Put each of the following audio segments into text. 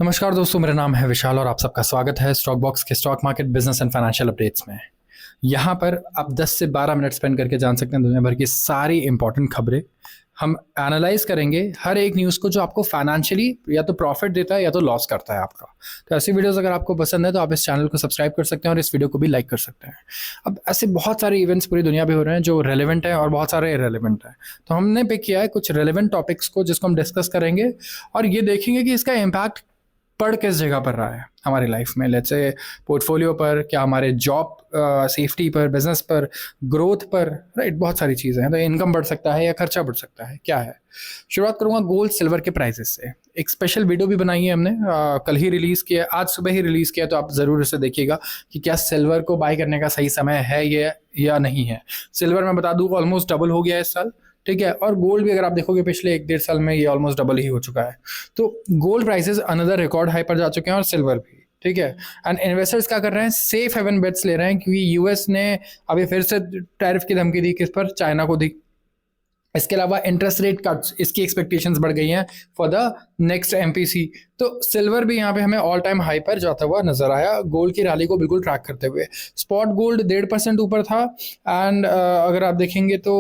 नमस्कार दोस्तों, मेरा नाम है विशाल और आप सबका स्वागत है स्टॉक बॉक्स के stock market business and financial updates में। यहाँ पर आप 10 से 12 मिनट स्पेंड करके जान सकते हैं दुनिया भर की सारी इंपॉर्टेंट खबरें। हम एनालाइज करेंगे हर एक न्यूज़ को जो आपको फाइनेंशियली या तो प्रॉफिट देता है या तो लॉस करता है आपका। तो ऐसी वीडियोस अगर आपको पसंद है तो आप इस चैनल को सब्सक्राइब कर सकते हैं और इस वीडियो को भी लाइक कर सकते हैं। अब ऐसे बहुत सारे इवेंट्स पूरी दुनिया में हो रहे हैं जो रेलेवेंट है और बहुत सारे इरेलेवेंट है। तो हमने पिक किया है कुछ रेलेवेंट टॉपिक्स को जिसको हम डिस्कस करेंगे और ये देखेंगे कि इसका इम्पैक्ट पड़ किस जगह पर रहा है हमारी लाइफ में। लेट्स से पोर्टफोलियो पर, क्या हमारे जॉब सेफ्टी पर, बिजनेस पर, ग्रोथ पर, राइट। बहुत सारी चीज़ें हैं। तो इनकम बढ़ सकता है या खर्चा बढ़ सकता है, क्या है। शुरुआत करूंगा गोल्ड सिल्वर के प्राइसेस से। एक स्पेशल वीडियो भी बनाई है हमने, कल ही रिलीज़ किया, आज सुबह ही रिलीज़ किया। तो आप ज़रूर इसे देखिएगा कि क्या सिल्वर को बाय करने का सही समय है ये या नहीं है। सिल्वर मैं बता दूँ ऑलमोस्ट डबल हो गया है इस साल, ठीक है। और गोल्ड भी अगर आप देखोगे पिछले 1-1.5 साल में ये ऑलमोस्ट डबल ही हो चुका है। तो gold prices another record high पर जा चुके हैं और सिल्वर भी, ठीक है। एंड इन्वेस्टर्स क्या कर रहे हैं, सेफ हेवन बेट्स ले रहे हैं क्योंकि यूएस ने अभी फिर से टैरिफ की धमकी दी, किस पर, चाइना को दी। इसके अलावा इंटरेस्ट रेट कट्स, इसकी एक्सपेक्टेशंस बढ़ गई हैं फॉर द नेक्स्ट एमपीसी। तो सिल्वर भी यहाँ पे हमें ऑल टाइम हाई पर जाता हुआ नजर आया, गोल्ड की रैली को बिल्कुल ट्रैक करते हुए। स्पॉट गोल्ड 1.5% ऊपर था एंड अगर आप देखेंगे तो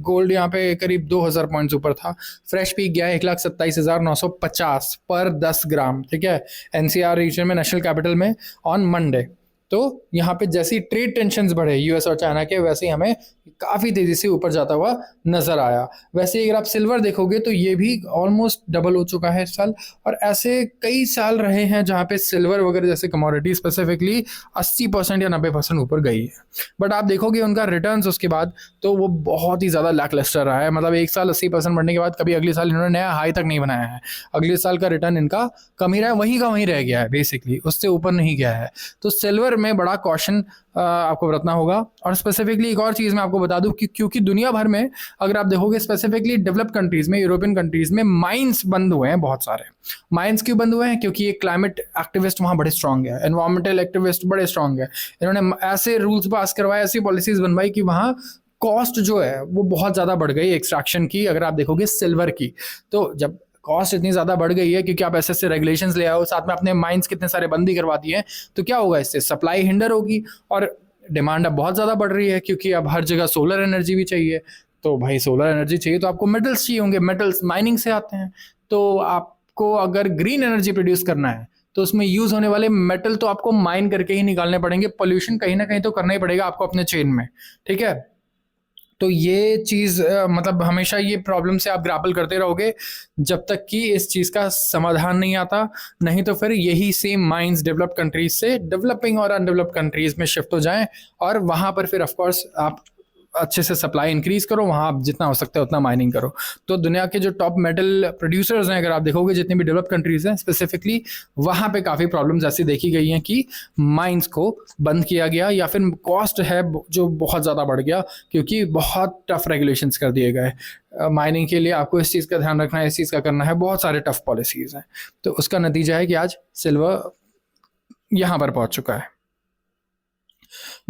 गोल्ड यहाँ पे करीब 2000 पॉइंट्स ऊपर था। फ्रेश पीक गया 1,27,950 पर 10 ग्राम, ठीक है, एनसीआर रीजन में, नेशनल कैपिटल में ऑन मंडे। तो यहाँ पे जैसी ट्रेड टेंशन्स बढ़े यूएस और चाइना के, वैसे ही हमें काफ़ी तेज़ी से ऊपर जाता हुआ नज़र आया। वैसे अगर आप सिल्वर देखोगे तो ये भी ऑलमोस्ट डबल हो चुका है इस साल। और ऐसे कई साल रहे हैं जहाँ पे सिल्वर वगैरह जैसे कमोडिटी स्पेसिफिकली 80% या 90% ऊपर गई है। बट आप देखोगे उनका रिटर्न्स उसके बाद तो वो बहुत ही ज़्यादा लैकलस्टर रहा है। मतलब एक साल 80% बढ़ने के बाद कभी अगले साल इन्होंने नया हाई तक नहीं बनाया है। अगले साल का रिटर्न इनका कम ही रहा है, वहीं का वहीं रह गया है बेसिकली, उससे ऊपर नहीं गया है। तो सिल्वर में बड़ा कॉशन आपको बरतना होगा। और स्पेसिफिकली एक और चीज़ मैं आपको बता दूं कि क्योंकि दुनिया भर में अगर आप देखोगे स्पेसिफिकली डेवलप्ड कंट्रीज में, यूरोपियन कंट्रीज में माइंस बंद हुए हैं बहुत सारे। माइंस क्यों बंद हुए हैं? क्योंकि ये क्लाइमेट एक्टिविस्ट वहाँ बड़े स्ट्रांग है, एनवायरमेंटल एक्टिविस्ट बड़े स्ट्रांग है। इन्होंने ऐसे रूल्स पास करवाए, ऐसी पॉलिसीज बनवाई कि वहाँ कॉस्ट जो है वो बहुत ज़्यादा बढ़ गई एक्सट्रैक्शन की। अगर आप देखोगे सिल्वर की, तो जब कॉस्ट इतनी ज़्यादा बढ़ गई है क्योंकि आप ऐसे रेगुलेशंस ले आओ, साथ में अपने माइंस कितने सारे बंद ही करवा दिए हैं, तो क्या होगा, इससे सप्लाई हिंडर होगी और डिमांड अब बहुत ज़्यादा बढ़ रही है क्योंकि अब हर जगह सोलर एनर्जी भी चाहिए। तो भाई सोलर एनर्जी चाहिए तो आपको मेटल्स चाहिए होंगे, मेटल्स माइनिंग से आते हैं। तो आपको अगर ग्रीन एनर्जी प्रोड्यूस करना है तो उसमें यूज़ होने वाले मेटल तो आपको माइन करके ही निकालने पड़ेंगे। पोल्यूशन कहीं ना कहीं तो करना ही पड़ेगा आपको अपने चेन में, ठीक है। तो ये चीज़ मतलब हमेशा ये प्रॉब्लम से आप ग्रैपल करते रहोगे जब तक कि इस चीज़ का समाधान नहीं आता। नहीं तो फिर यही सेम माइंस डेवलप्ड कंट्रीज से डेवलपिंग और अनडेवलप्ड कंट्रीज में शिफ्ट हो जाएं और वहाँ पर फिर ऑफकोर्स आप अच्छे से सप्लाई इंक्रीज करो, वहाँ आप जितना हो सकता है उतना माइनिंग करो। तो दुनिया के जो टॉप मेटल प्रोड्यूसर्स हैं, अगर आप देखोगे जितनी भी डेवलप कंट्रीज हैं स्पेसिफिकली, वहाँ पे काफ़ी प्रॉब्लम्स ऐसी देखी गई हैं कि माइंस को बंद किया गया या फिर कॉस्ट है जो बहुत ज़्यादा बढ़ गया क्योंकि बहुत टफ रेगुलेशंस कर दिए गए। माइनिंग के लिए आपको इस चीज़ का ध्यान रखना है, इस चीज़ का करना है, बहुत सारे टफ पॉलिसीज़ हैं। तो उसका नतीजा है कि आज सिल्वर यहाँ पर पहुँच चुका है।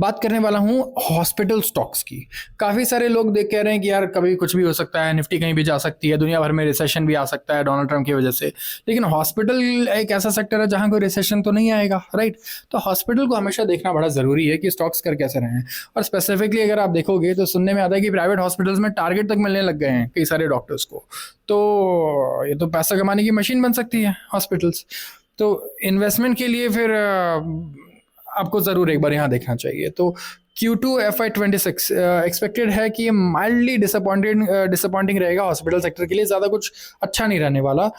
बात करने वाला हूँ हॉस्पिटल स्टॉक्स की। काफ़ी सारे लोग देख कह रहे हैं कि यार कभी कुछ भी हो सकता है, निफ्टी कहीं भी जा सकती है, दुनिया भर में रिसेशन भी आ सकता है डोनाल्ड ट्रंप की वजह से। लेकिन हॉस्पिटल एक ऐसा सेक्टर है जहाँ कोई रिसेशन तो नहीं आएगा, राइट। तो हॉस्पिटल को हमेशा देखना बड़ा ज़रूरी है कि स्टॉक्स कर कैसे रहे हैं। और स्पेसिफिकली अगर आप देखोगे तो सुनने में आता है कि प्राइवेट हॉस्पिटल्स में टारगेट तक मिलने लग गए हैं कई सारे डॉक्टर्स को। तो ये तो पैसा कमाने की मशीन बन सकती है हॉस्पिटल्स। तो इन्वेस्टमेंट के लिए फिर आपको ज़रूर एक बार यहाँ देखना चाहिए। तो Q2 FY26 एक्सपेक्टेड है कि ये माइल्डली डिसअपॉइंटिंग रहेगा हॉस्पिटल सेक्टर के लिए, ज़्यादा कुछ अच्छा नहीं रहने वाला।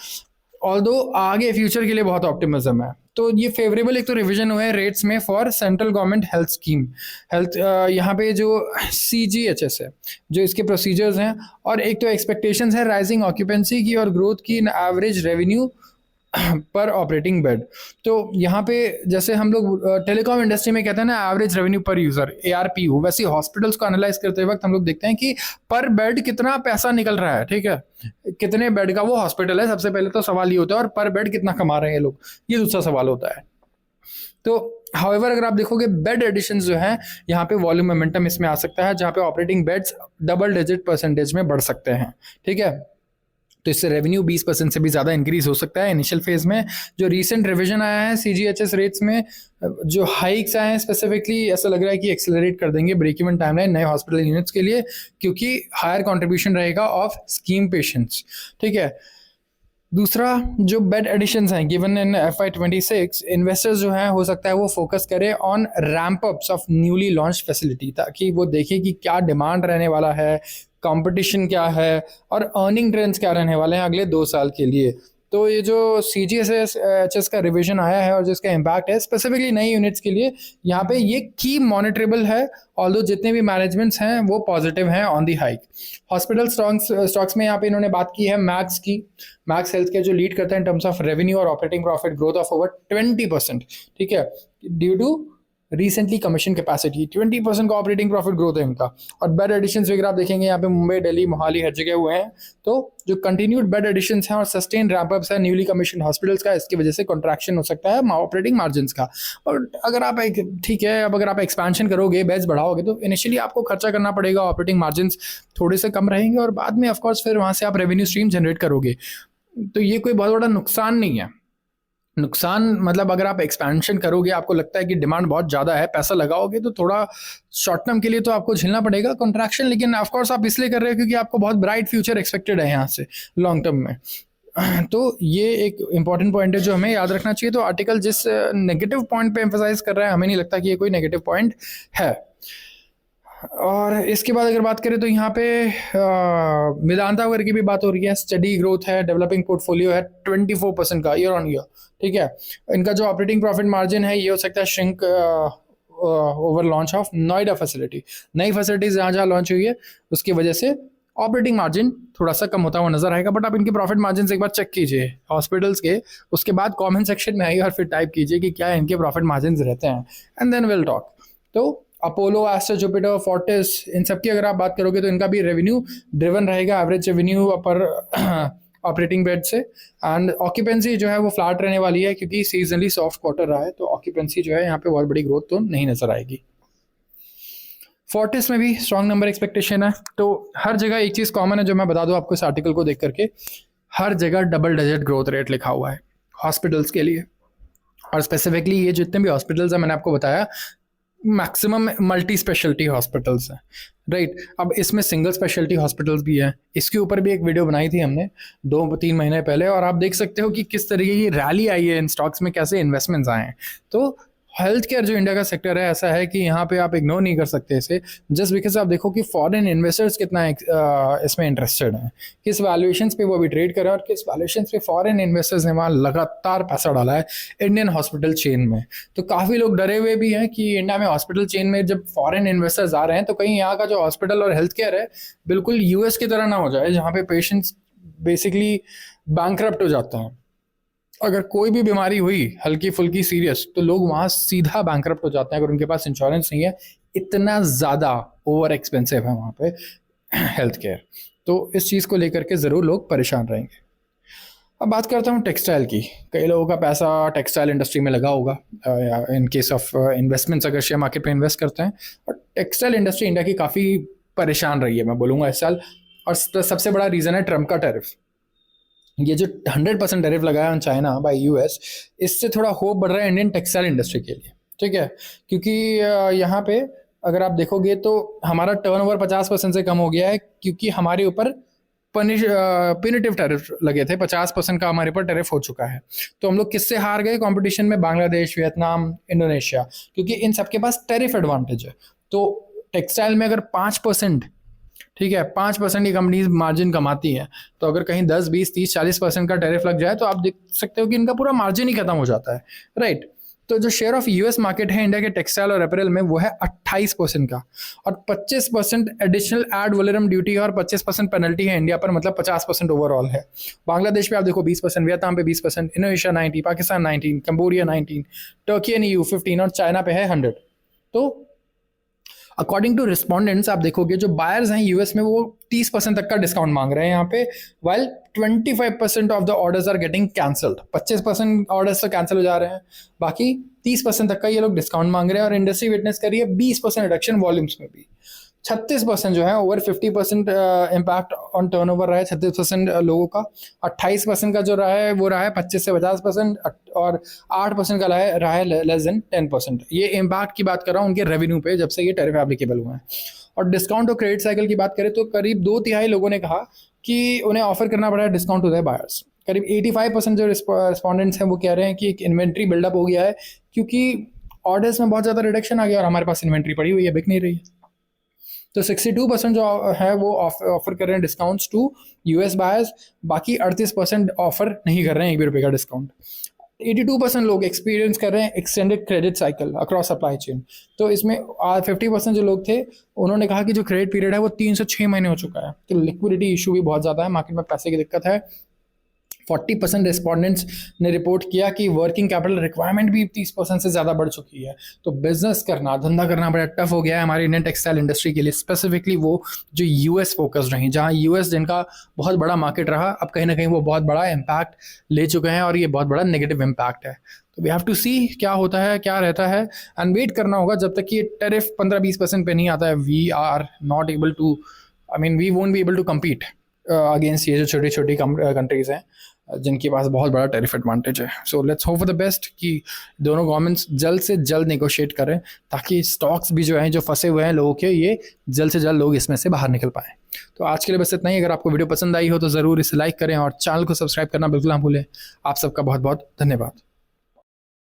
ऑल्दो आगे फ्यूचर के लिए बहुत ऑप्टिमिज्म है। तो ये फेवरेबल एक तो रिवीजन हुआ है रेट्स में for central government health scheme. Health यहाँ पे जो CGHS है, जो इसके प्रोसीजर्स हैं, और एक तो एक्सपेक्टेशंस है राइजिंग ऑक्यूपेंसी की और ग्रोथ की इन एवरेज रेवेन्यू पर ऑपरेटिंग बेड। तो यहाँ पे जैसे हम लोग टेलीकॉम इंडस्ट्री में कहते हैं ना एवरेज रेवेन्यू पर यूजर, ARPU, वैसे हॉस्पिटल्स को एनालाइज करते वक्त हम लोग देखते हैं कि पर बेड कितना पैसा निकल रहा है, ठीक है, कितने बेड का वो हॉस्पिटल है। सबसे पहले तो सवाल ये होता है, और पर बेड कितना कमा रहे हैं लोग, ये दूसरा सवाल होता है। तो हाउएवर अगर आप देखोगे बेड एडिशन जो है, यहाँ पे वॉल्यूम मोमेंटम इसमें आ सकता है जहाँ पे ऑपरेटिंग बेड्स डबल डिजिट % में बढ़ सकते हैं, ठीक है। तो इससे रेवेन्यू 20% से भी ज़्यादा इंक्रीज हो सकता है इनिशियल फेज में। जो रीसेंट रिवीजन आया है CGHS रेट्स में, जो हाइक्स आए हैं स्पेसिफिकली, ऐसा लग रहा है कि एक्सेलरेट कर देंगे ब्रेक इवन टाइमलाइन नए हॉस्पिटल यूनिट्स के लिए, क्योंकि हायर कंट्रीब्यूशन रहेगा ऑफ स्कीम पेशेंट्स। ठीक है। दूसरा, जो बेड एडिशंस हैं गिवन इन FY26, इन्वेस्टर्स जो हैं हो सकता है वो फोकस करें on ramp ups of newly launch facility, ताकि वो देखें कि क्या डिमांड रहने वाला है, कंपटीशन क्या है और अर्निंग ट्रेंड्स क्या रहने वाले हैं अगले 2 साल के लिए। तो ये जो CGHS का रिवीजन आया है और जिसका इम्पैक्ट है स्पेसिफिकली नई यूनिट्स के लिए, यहाँ पे ये की मॉनिटरेबल है, ऑल्दो जितने भी मैनेजमेंट्स हैं वो पॉजिटिव हैं on the hike. Hospital stocks में यहाँ पे इन्होंने बात की है मैक्स की। मैक्स हेल्थ केयर जो लीड करता है इन टर्म्स ऑफ रेवेन्यू और operating profit growth of over 20%। ठीक है, due to recently commission capacity 20% का ऑपरेटिंग प्रॉफिट ग्रोथ है इनका। और बेड एडिशंस वगैरह आप देखेंगे यहाँ पे मुंबई, दिल्ली, मोहाली हर जगह हुए हैं। तो जो कंटिन्यूड बेड एडिशंस हैं और सस्टेन रैंप अप्स है न्यूली कमीशन हॉस्पिटल्स का, इसकी वजह से कॉन्ट्रैक्शन हो सकता है ऑपरेटिंग मार्जिन का। और अगर आप ठीक है, अब अगर आप एक्सपेंशन करोगे, बेड्स बढ़ाओगे, तो इनिशियली आपको खर्चा करना पड़ेगा, ऑपरेटिंग मार्जिन थोड़े से कम रहेंगे और बाद में ऑफकोर्स फिर वहाँ से आप रेवेन्यू स्ट्रीम जनरेट करोगे। तो ये कोई बहुत बड़ा नुकसान नहीं है। नुकसान मतलब अगर आप एक्सपेंशन करोगे, आपको लगता है कि डिमांड बहुत ज़्यादा है, पैसा लगाओगे, तो थोड़ा शॉर्ट टर्म के लिए तो आपको झेलना पड़ेगा कॉन्ट्रैक्शन, लेकिन ऑफ कोर्स आप इसलिए कर रहे हो क्योंकि आपको बहुत ब्राइट फ्यूचर एक्सपेक्टेड है यहाँ से लॉन्ग टर्म में। तो ये एक इंपॉर्टेंट पॉइंट है जो हमें याद रखना चाहिए। तो आर्टिकल जिस नेगेटिव पॉइंट पे एम्फेसाइज कर रहा है, हमें नहीं लगता कि ये कोई नेगेटिव पॉइंट है। और इसके बाद अगर बात करें तो यहाँ पे वेदांता वगैरह की भी बात हो रही है। स्टडी ग्रोथ है, डेवलपिंग पोर्टफोलियो है 24% का ईयर ऑन ईयर। ठीक है, इनका जो ऑपरेटिंग प्रॉफिट मार्जिन है ये हो सकता है shrink over launch of Noida facility. नई फैसिलिटीज जहाँ जहाँ लॉन्च हुई है उसकी वजह से ऑपरेटिंग मार्जिन थोड़ा सा कम होता हुआ नजर आएगा। बट आप इनके प्रॉफिट मार्जिन एक बार चेक कीजिए हॉस्पिटल्स के, उसके बाद कमेंट सेक्शन में आइए और फिर टाइप कीजिए कि क्या इनके प्रॉफिट मार्जिन रहते हैं, एंड देन विल टॉक। तो अपोलो, एस्टर, जुपिटर, फोर्टिस, इन सब की अगर आप बात करोगे तो इनका भी रेवेन्यू ड्रिवन रहेगा, एवरेज रेवेन्यू पर ऑपरेटिंग बेड से। एंड ऑक्यूपेंसी जो है वो फ्लैट रहने वाली है क्योंकि सीजनली सॉफ्ट क्वार्टर रहा है, तो ऑक्यूपेंसी जो है यहाँ पे बहुत बड़ी ग्रोथ तो नहीं नजर आएगी। फोर्टिस में भी स्ट्रॉन्ग नंबर एक्सपेक्टेशन है। तो हर जगह एक चीज़ कॉमन है जो मैं बता दूं आपको इस आर्टिकल को देख करके, हर जगह डबल डिजिट ग्रोथ रेट लिखा हुआ है हॉस्पिटल्स के लिए। और स्पेसिफिकली ये जितने भी हॉस्पिटल्स हैं मैंने आपको बताया मैक्सिमम मल्टी स्पेशलिटी हॉस्पिटल्स हैं, राइट। अब इसमें सिंगल स्पेशलिटी हॉस्पिटल्स भी हैं, इसके ऊपर भी एक वीडियो बनाई थी हमने 2-3 महीने पहले, और आप देख सकते हो कि किस तरीके की रैली आई है इन स्टॉक्स में, कैसे इन्वेस्टमेंट्स आए हैं। तो हेल्थ केयर जो इंडिया का सेक्टर है ऐसा है कि यहाँ पे आप इग्नोर नहीं कर सकते इसे, जस्ट बिकॉज आप देखो कि फॉरेन इन्वेस्टर्स कितना इसमें इंटरेस्टेड हैं, किस वैल्यूएशंस पे वो अभी ट्रेड कर रहे हैं और किस वैल्यूएशंस पे फॉरेन इन्वेस्टर्स ने वहाँ लगातार पैसा डाला है इंडियन हॉस्पिटल चेन में। तो काफ़ी लोग डरे हुए भी हैं कि इंडिया में हॉस्पिटल चेन में जब फॉरेन इन्वेस्टर्स आ रहे हैं तो कहीं यहाँ का जो हॉस्पिटल और हेल्थ केयर है बिल्कुल US की तरह ना हो जाए, जहाँ पे पेशेंट्स बेसिकली बैंकरप्ट हो जाते हैं। अगर कोई भी बीमारी हुई हल्की फुल्की सीरियस, तो लोग वहाँ सीधा बैंकरप्ट हो जाते हैं अगर उनके पास इंश्योरेंस नहीं है। इतना ज़्यादा ओवर एक्सपेंसिव है वहाँ पे हेल्थ केयर। तो इस चीज़ को लेकर के ज़रूर लोग परेशान रहेंगे। अब बात करता हूँ टेक्सटाइल की। कई लोगों का पैसा टेक्सटाइल इंडस्ट्री में लगा होगा इन केस ऑफ इन्वेस्टमेंट्स, अगर शेयर मार्केट पे इन्वेस्ट करते हैं। और टेक्सटाइल इंडस्ट्री इंडिया की काफ़ी परेशान रही है मैं बोलूँगा इस साल, और सबसे बड़ा रीज़न है ट्रम्प का टैरिफ। ये जो 100% टैरिफ लगाया ऑन चाइना बाय US, इससे थोड़ा होप बढ़ रहा है इंडियन टेक्सटाइल इंडस्ट्री के लिए। ठीक है, क्योंकि यहाँ पे अगर आप देखोगे तो हमारा टर्नओवर 50% से कम हो गया है, क्योंकि हमारे ऊपर पिनिटिव टैरिफ लगे थे। 50% का हमारे ऊपर टैरिफ हो चुका है। तो हम लोग किससे हार गए कंपटीशन में? बांग्लादेश, वियतनाम, इंडोनेशिया, क्योंकि इन सबके पास टैरिफ एडवांटेज है। तो टेक्सटाइल में अगर 5%, ठीक है, 5% की कंपनीज मार्जिन कमाती है, तो अगर कहीं 10, 20, 30, 40% का टैरिफ लग जाए तो आप देख सकते हो कि इनका पूरा मार्जिन ही खत्म हो जाता है, राइट। तो जो शेयर ऑफ US मार्केट है इंडिया के टेक्सटाइल और अपैरल में वो है 28% का, और 25% एडिशनल एड वैलोरम ड्यूटी और 25% पेनल्टी है इंडिया पर, मतलब 50% ओवरऑल है। बांग्लादेश पे आप देखो 20%, वियतनाम पे 20%, Indonesia 90%, Pakistan 19%, Cambodia 19%, Turkey and EU 15% और चाइना पे है 100%। तो अकॉर्डिंग टू रिस्पॉन्डेंट्स आप देखोगे जो बायर्स हैं US में वो 30% तक का डिस्काउंट मांग रहे हैं यहाँ पे, while 25% of the orders are getting cancelled. 25% orders तो कैंसिल हो जा रहे हैं, बाकी 30% तक का ये लोग डिस्काउंट मांग रहे हैं, और इंडस्ट्री विटनेस कर रही है 20% रिडक्शन वॉल्यूम्स में भी। 36% जो है, ओवर 50% इम्पैक्ट ऑन टर्नओवर रहा है 36% लोगों का। 28% का जो रहा है वो रहा है 25 से 50%, और 8% का रहा है लेस देन 10%। ये इम्पैक्ट की बात कर रहा हूँ उनके रेवेन्यू पे जब से ये टैरिफ एप्लीकेबल हुए हैं। और डिस्काउंट और क्रेडिट साइकिल की बात करें तो करीब 2/3 लोगों ने कहा कि उन्हें ऑफर करना पड़ा है डिस्काउंट टू द बायर्स। करीब 85% जो रिस्पॉन्डेंट्स हैं वो कह रहे हैं कि एक इन्वेंट्री बिल्डअप हो गया है, क्योंकि ऑर्डर्स में बहुत ज़्यादा रिडक्शन आ गया और हमारे पास इन्वेंट्री पड़ी हुई है, बिक नहीं रही है। तो 62% जो है वो ऑफर कर रहे हैं डिस्काउंट्स टू यूएस बायर्स, बाकी 38% ऑफर नहीं कर रहे हैं 1 भी रुपये का डिस्काउंट। 82% लोग एक्सपीरियंस कर रहे हैं extended credit cycle across supply chain. तो इसमें 50% जो लोग थे उन्होंने कहा कि जो क्रेडिट पीरियड है वो 3 से 6 महीने हो चुका है। तो लिक्विडिटी इशू भी बहुत ज़्यादा है, मार्केट में पैसे की दिक्कत है। 40% रिस्पॉन्डेंट्स ने रिपोर्ट किया कि वर्किंग कैपिटल रिक्वायरमेंट भी 30% से ज़्यादा बढ़ चुकी है। तो बिजनेस करना, धंधा करना बड़ा टफ हो गया है हमारी इंडियन टेक्सटाइल इंडस्ट्री के लिए, स्पेसिफिकली वो जो यूएस फोकस्ड रही, जहाँ यूएस जिनका बहुत बड़ा मार्केट रहा, अब कहीं ना कहीं वो बहुत बड़ा इम्पैक्ट ले चुके हैं और ये बहुत बड़ा नेगेटिव इम्पैक्ट है। तो वी हैव टू सी क्या होता है, क्या रहता है, एंड वेट करना होगा जब तक कि टैरिफ 15-20% पे नहीं आता है। We are not able to, I mean we won't be able to compete against ये जो छोटी छोटी कंट्रीज़ हैं जिनके पास बहुत बड़ा टैरिफ एडवांटेज है। So let's hope for the best कि दोनों गवर्नमेंट्स जल्द से जल्द नेगोशिएट करें, ताकि स्टॉक्स भी जो हैं जो फंसे हुए हैं लोगों के, ये जल्द से जल्द लोग इसमें से बाहर निकल पाएँ। तो आज के लिए बस इतना ही। अगर आपको वीडियो पसंद आई हो तो ज़रूर इसे लाइक करें और चैनल को सब्सक्राइब करना बिल्कुल ना भूलें। आप सबका बहुत बहुत धन्यवाद।